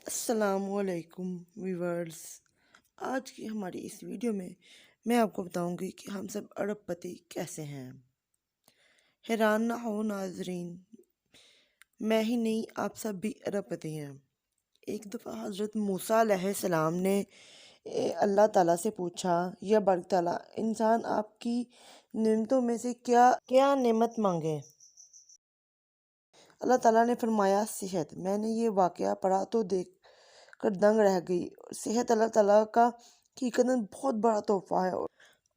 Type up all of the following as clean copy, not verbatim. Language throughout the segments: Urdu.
السلام علیکم ویورز، آج کی ہماری اس ویڈیو میں میں آپ کو بتاؤں گی کہ ہم سب ارب پتی کیسے ہیں۔ حیران نہ ہو ناظرین، میں ہی نہیں آپ سب بھی ارب پتی ہیں۔ ایک دفعہ حضرت موسیٰ علیہ السلام نے اللہ تعالیٰ سے پوچھا، یا بارک تعالیٰ، انسان آپ کی نعمتوں میں سے کیا نعمت مانگے؟ اللہ تعالیٰ نے فرمایا صحت۔ میں نے یہ واقعہ پڑھا تو دیکھ کر دنگ رہ گئی۔ صحت اللہ تعالیٰ کا حقیقتاً بہت بڑا تحفہ ہے،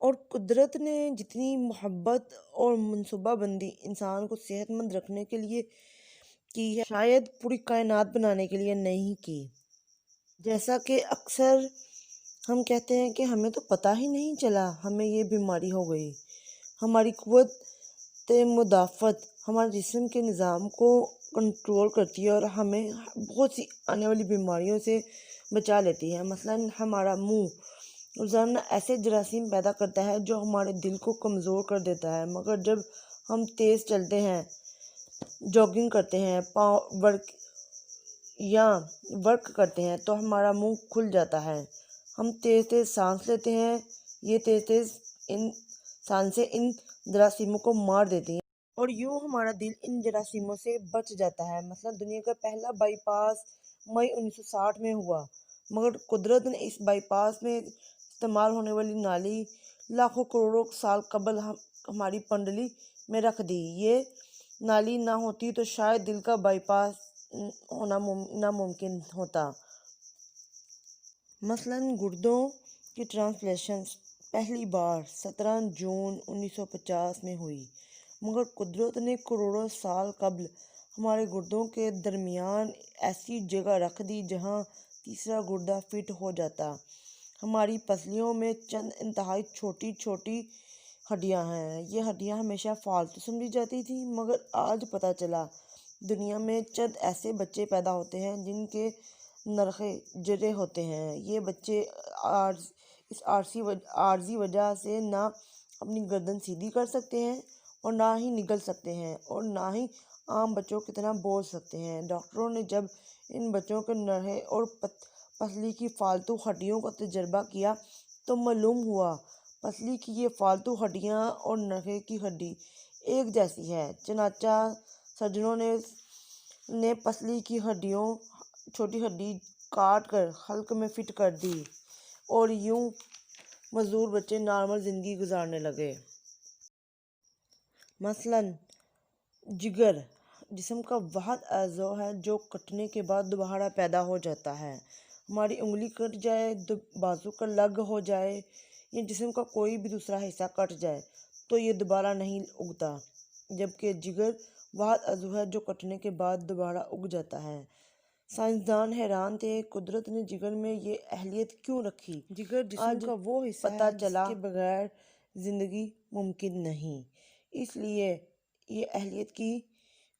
اور قدرت نے جتنی محبت اور منصوبہ بندی انسان کو صحت مند رکھنے کے لیے کی ہے، شاید پوری کائنات بنانے کے لیے نہیں کی۔ جیسا کہ اکثر ہم کہتے ہیں کہ ہمیں تو پتہ ہی نہیں چلا ہمیں یہ بیماری ہو گئی۔ ہماری قوت مدافعت ہمارے جسم کے نظام کو کنٹرول کرتی ہے اور ہمیں بہت سی آنے والی بیماریوں سے بچا لیتی ہے۔ مثلاً ہمارا منہ روزانہ ایسے جراثیم پیدا کرتا ہے جو ہمارے دل کو کمزور کر دیتا ہے، مگر جب ہم تیز چلتے ہیں، جاگنگ کرتے ہیں، ورک کرتے ہیں تو ہمارا منہ کھل جاتا ہے۔ ہم تیز تیز سانس لیتے ہیں، یہ تیز سانسیں ان جراثیموں کو مار دیتی ہیں، اور یوں ہمارا دل ان جراثیموں سے بچ جاتا ہے۔ مثلا دنیا کا پہلا بائی پاس مئی 1960 میں ہوا، مگر قدرت نے اس بائی پاس میں استعمال ہونے والی نالی لاکھوں کروڑوں سال قبل ہماری پنڈلی میں رکھ دی۔ یہ نالی نہ ہوتی تو شاید دل کا بائی پاس ہونا ناممکن ہوتا۔ مثلاً گردوں کی ٹرانسپلانٹیشن پہلی بار 17 جون 1950 میں ہوئی، مگر قدرت نے کروڑوں سال قبل ہمارے گردوں کے درمیان ایسی جگہ رکھ دی جہاں تیسرا گردہ فٹ ہو جاتا۔ ہماری پسلیوں میں چند انتہائی چھوٹی چھوٹی ہڈیاں ہیں۔ یہ ہڈیاں ہمیشہ فالتو سمجھی جاتی تھیں، مگر آج پتہ چلا دنیا میں چند ایسے بچے پیدا ہوتے ہیں جن کے نرخے جڑے ہوتے ہیں۔ یہ بچے اس عارضی وجہ سے نہ اپنی گردن سیدھی کر سکتے ہیں اور نہ ہی نگل سکتے ہیں، اور نہ ہی عام بچوں کی طرح بول سکتے ہیں۔ ڈاکٹروں نے جب ان بچوں کے نرخے اور پسلی کی فالتو ہڈیوں کا تجربہ کیا تو معلوم ہوا پسلی کی یہ فالتو ہڈیاں اور نرخے کی ہڈی ایک جیسی ہے۔ چنانچہ سرجنوں نے پسلی کی چھوٹی ہڈی کاٹ کر حلق میں فٹ کر دی، اور یوں معذور بچے نارمل زندگی گزارنے لگے۔ مثلاً جگر جسم کا واحد اعضاء ہے جو کٹنے کے بعد دوبارہ پیدا ہو جاتا ہے۔ ہماری انگلی کٹ جائے، بازو کا لگ ہو جائے یا جسم کا کوئی بھی دوسرا حصہ کٹ جائے تو یہ دوبارہ نہیں اگتا، جبکہ جگر واحد عضو ہے جو کٹنے کے بعد دوبارہ اگ جاتا ہے۔ سائنسدان حیران تھے، قدرت نے جگر میں یہ اہلیت کیوں رکھی؟ جگر جسم کا وہ حصہ ہے جس کے بغیر زندگی ممکن نہیں، اس لیے یہ اہلیت کی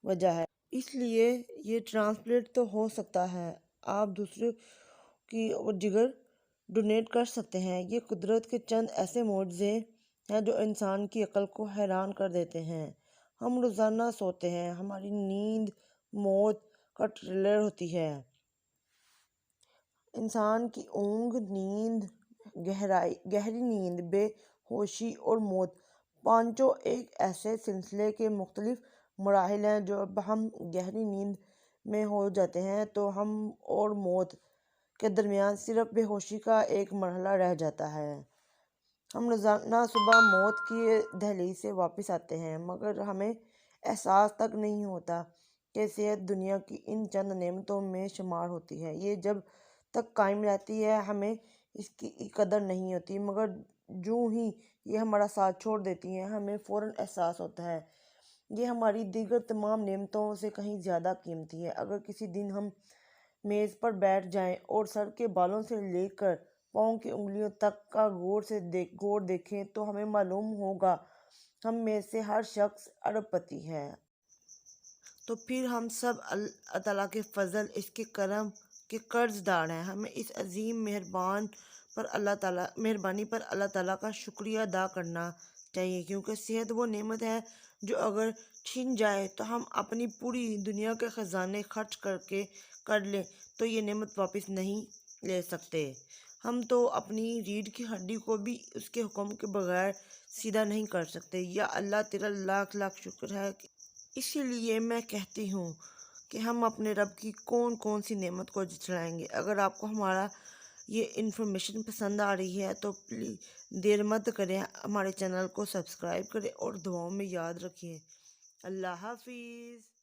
وجہ ہے، اس لیے یہ ٹرانسپلانٹ تو ہو سکتا ہے، آپ دوسروں کی جگر ڈونیٹ کر سکتے ہیں۔ یہ قدرت کے چند ایسے معجزے ہیں جو انسان کی عقل کو حیران کر دیتے ہیں۔ ہم روزانہ سوتے ہیں، ہماری نیند موت کا ٹریلر ہوتی ہے۔ انسان کی اونگ، نیند، گہری نیند، بے ہوشی اور موت، پانچوں ایک ایسے سلسلے کے مختلف مراحل ہیں۔ جب ہم گہری نیند میں ہو جاتے ہیں تو ہم اور موت کے درمیان صرف بے ہوشی کا ایک مرحلہ رہ جاتا ہے۔ ہم روزانہ صبح موت کی دہلیز سے واپس آتے ہیں، مگر ہمیں احساس تک نہیں ہوتا کہ صحت دنیا کی ان چند نعمتوں میں شمار ہوتی ہے۔ یہ جب تک قائم رہتی ہے ہمیں اس کی قدر نہیں ہوتی، مگر جوں ہی یہ ہمارا ساتھ چھوڑ دیتی ہیں ہمیں فوراً احساس ہوتا ہے یہ ہماری دیگر تمام نعمتوں سے کہیں زیادہ قیمتی ہے۔ اگر کسی دن ہم میز پر بیٹھ جائیں اور سر کے بالوں سے لے کر پاؤں کی انگلیوں تک کا غور دیکھیں تو ہمیں معلوم ہوگا ہم میں سے ہر شخص ارب پتی ہے۔ تو پھر ہم سب اللہ تعالیٰ کے فضل، اس کے کرم کے قرض دار ہیں۔ ہمیں اس عظیم مہربانی پر اللہ تعالیٰ کا شکریہ ادا کرنا چاہیے، کیونکہ صحت وہ نعمت ہے جو اگر چھن جائے تو ہم اپنی پوری دنیا کے خزانے خرچ کر لیں تو یہ نعمت واپس نہیں لے سکتے۔ ہم تو اپنی ریڑھ کی ہڈی کو بھی اس کے حکم کے بغیر سیدھا نہیں کر سکتے۔ یا اللہ تیرا لاکھ لاکھ شکر ہے۔ اسی لیے میں کہتی ہوں کہ ہم اپنے رب کی کون کون سی نعمت کو جھٹلائیں گے۔ اگر آپ کو ہمارا یہ انفارمیشن پسند آ رہی ہے تو پلیز دیر مت کریں، ہمارے چینل کو سبسکرائب کریں اور دعاؤں میں یاد رکھیں۔ اللہ حافظ۔